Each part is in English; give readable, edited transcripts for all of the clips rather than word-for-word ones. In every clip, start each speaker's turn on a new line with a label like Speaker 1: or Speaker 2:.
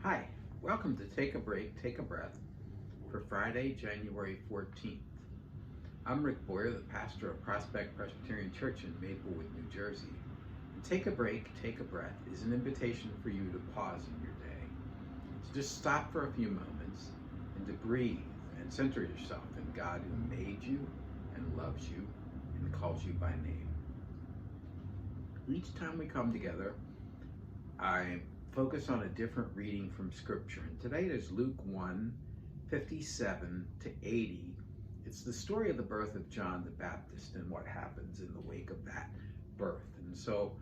Speaker 1: Hi, welcome to Take a Break, Take a Breath for Friday, January 14th. I'm Rick Boyer, the pastor of Prospect Presbyterian Church in Maplewood, New Jersey. And Take a Break, Take a Breath is an invitation for you to pause in your day, to just stop for a few moments and to breathe and center yourself in God who made you and loves you and calls you by name. Each time we come together, I focus on a different reading from Scripture. And today it is Luke 1:57 to 80. It's the story of the birth of John the Baptist and what happens in the wake of that birth. And so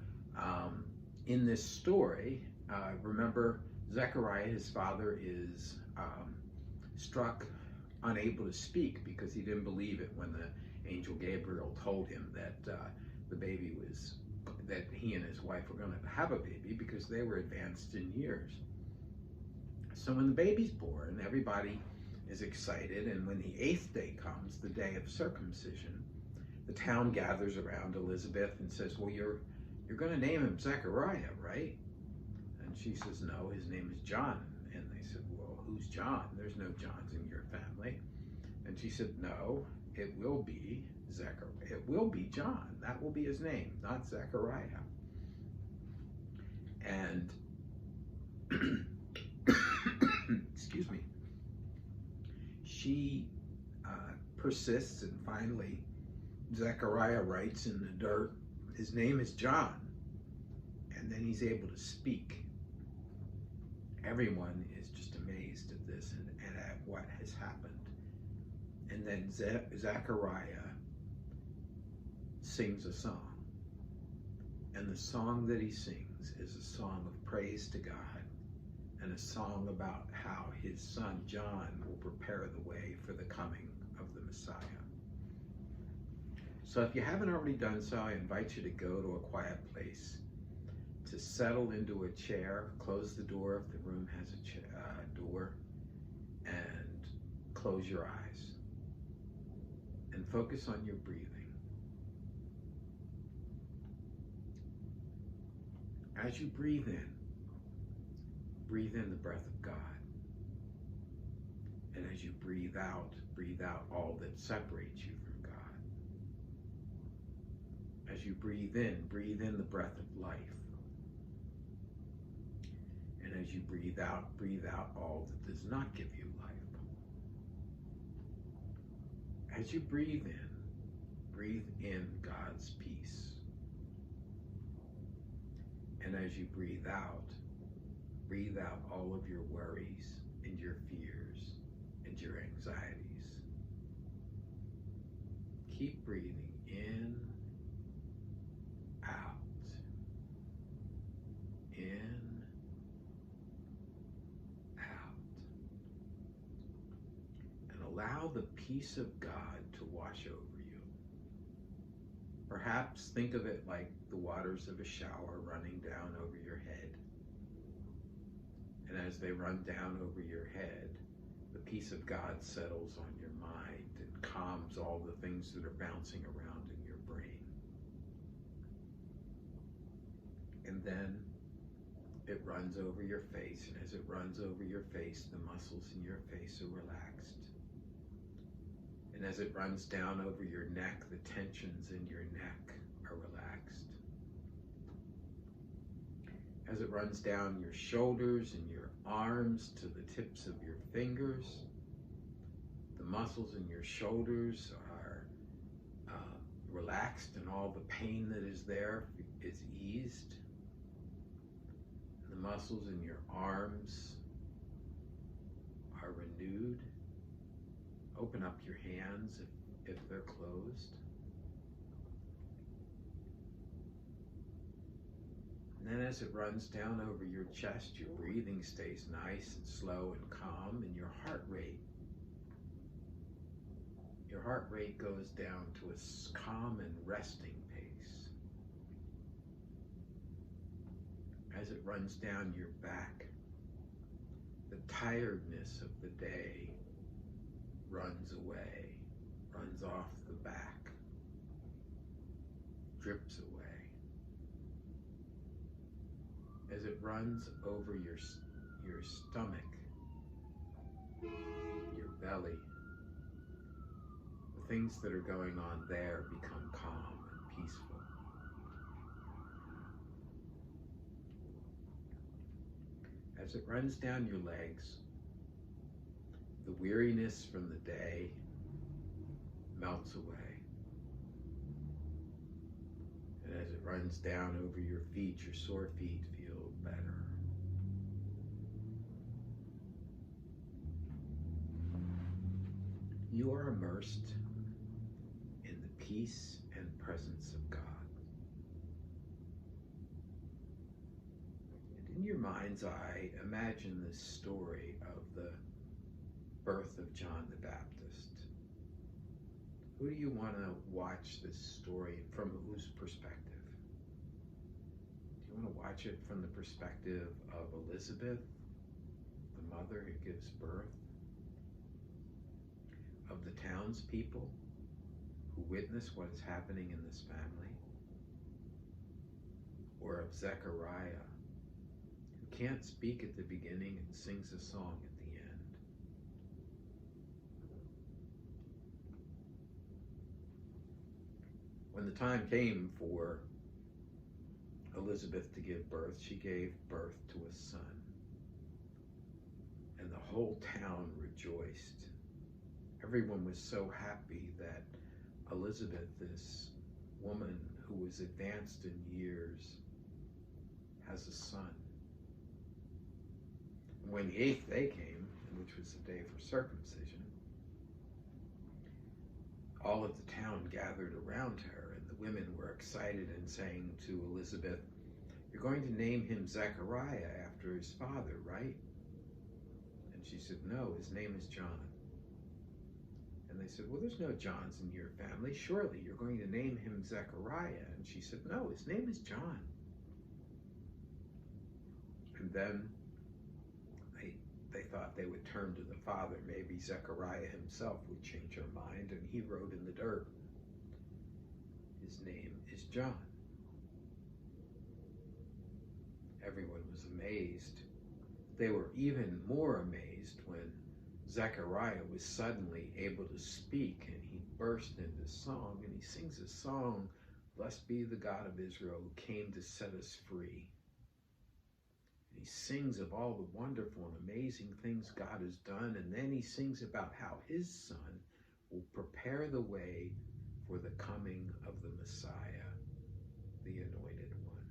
Speaker 1: in this story, remember Zechariah, his father, is struck unable to speak because he didn't believe it when the angel Gabriel told him that that he and his wife were going to have a baby because they were advanced in years. So when the baby's born, everybody is excited, and when the 8th day comes, the day of circumcision, the town gathers around Elizabeth and says, well, you're going to name him Zechariah, right? And she says, no, his name is John. And they said, well, who's John? There's no Johns in your family. And she said, no, it will be Zechariah. It will be John. That will be his name, not Zechariah. And excuse me, she persists, and finally Zechariah writes in the dirt, his name is John, and then he's able to speak. Everyone is just amazed at this and at what has happened. And then Zechariah sings a song, and the song that he sings is a song of praise to God and a song about how his son John will prepare the way for the coming of the Messiah. So if you haven't already done so, I invite you to go to a quiet place, to settle into a chair, close the door if the room has a door, and close your eyes and focus on your breathing. As you breathe in the breath of God. And as you breathe out all that separates you from God. As you breathe in the breath of life. And as you breathe out all that does not give you life. As you breathe in God's peace. And as you breathe out all of your worries and your fears and your anxieties. Keep breathing in, out, in, out. And allow the peace of God to wash over you. Perhaps think of it like the waters of a shower running down over your head. And as they run down over your head, the peace of God settles on your mind and calms all the things that are bouncing around in your brain. And then it runs over your face, and as it runs over your face, the muscles in your face are relaxed. And as it runs down over your neck, the tensions in your neck are relaxed. As it runs down your shoulders and your arms to the tips of your fingers, the muscles in your shoulders are relaxed, and all the pain that is there is eased. The muscles in your arms are renewed. Open up your hands if they're closed. And then as it runs down over your chest, your breathing stays nice and slow and calm, and your heart rate goes down to a calm and resting pace. As it runs down your back, the tiredness of the day runs away, runs off the back, drips away. As it runs over your belly, the things that are going on there become calm and peaceful. As it runs down your legs, the weariness from the day melts away. And as it runs down over your feet, your sore feet feel better. You are immersed in the peace and presence of God. And in your mind's eye, imagine this story of the birth of John the Baptist. Who do you want to watch this story from whose perspective? Do you want to watch it from the perspective of Elizabeth, the mother who gives birth? Of the townspeople who witness what is happening in this family? Or of Zechariah, who can't speak at the beginning and sings a song at the end? When the time came for Elizabeth to give birth, she gave birth to a son. And the whole town rejoiced. Everyone was so happy that Elizabeth, this woman who was advanced in years, has a son. And when the 8th day came, which was the day for circumcision, all of the town gathered around her, and the women were excited and saying to Elizabeth, "You're going to name him Zechariah after his father, right?" And she said, "No, his name is John." And they said, "Well, there's no Johns in your family. Surely you're going to name him Zechariah." And she said, "No, his name is John." And then they thought they would turn to the father. Maybe Zechariah himself would change her mind, and he wrote in the dirt, "His name is John." Everyone was amazed. They were even more amazed when Zechariah was suddenly able to speak, and he burst into song, and he sings a song, "Blessed be the God of Israel who came to set us free." And he sings of all the wonderful and amazing things God has done, and then he sings about how his son will prepare the way for the coming of the Messiah, the Anointed One.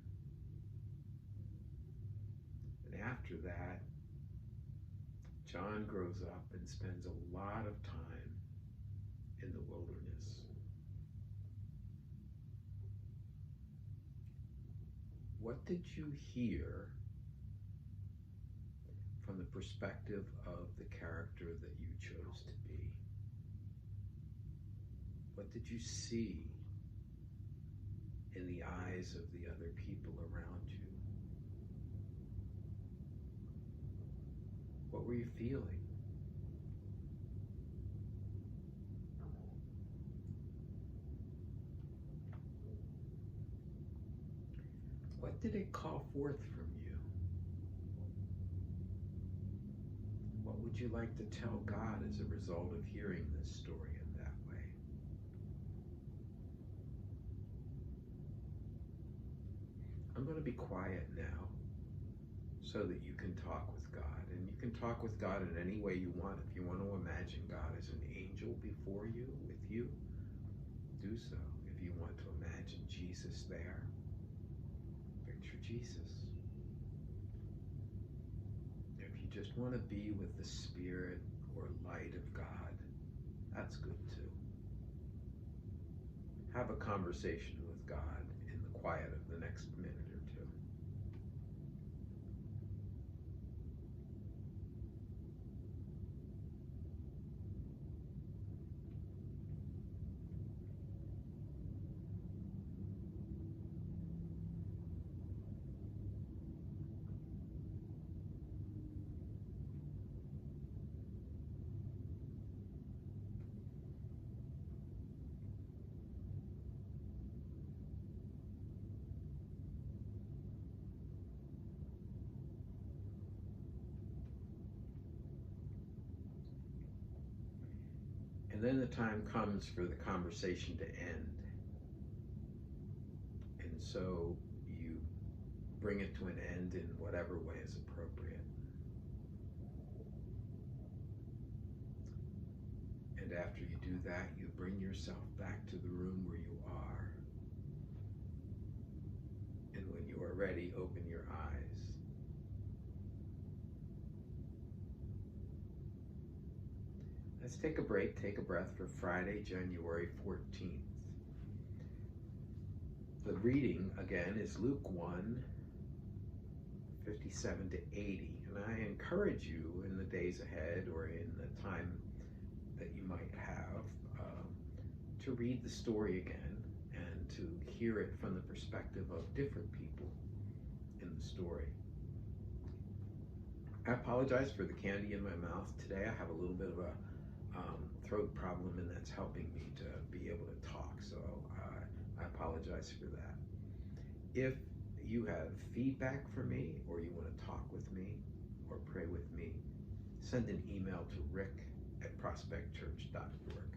Speaker 1: And after that, John grows up and spends a lot of time in the wilderness. What did you hear from the perspective of the character that you chose to be? What did you see in the eyes of the other people around you? What were you feeling? What did it call forth from you? What would you like to tell God as a result of hearing this story in that way? I'm going to be quiet now so that you can talk with God. And you can talk with God in any way you want. If you want to imagine God as an angel before you, with you, do so. If you want to imagine Jesus there, picture Jesus. If you just want to be with the Spirit or light of God, that's good too. Have a conversation with God in the quiet of the next minute or two. And then the time comes for the conversation to end. And so you bring it to an end in whatever way is appropriate. And after you do that, you bring yourself back to the room where you are. And when you are ready, open your eyes. Let's take a break, take a breath for Friday, January 14th. The reading, again, is Luke 1, 57 to 80. And I encourage you in the days ahead or in the time that you might have to read the story again and to hear it from the perspective of different people in the story. I apologize for the candy in my mouth today. I have a little bit of a throat problem, and that's helping me to be able to talk, so I apologize for that. If you have feedback for me, or you want to talk with me or pray with me, send an email to rick@prospectchurch.org.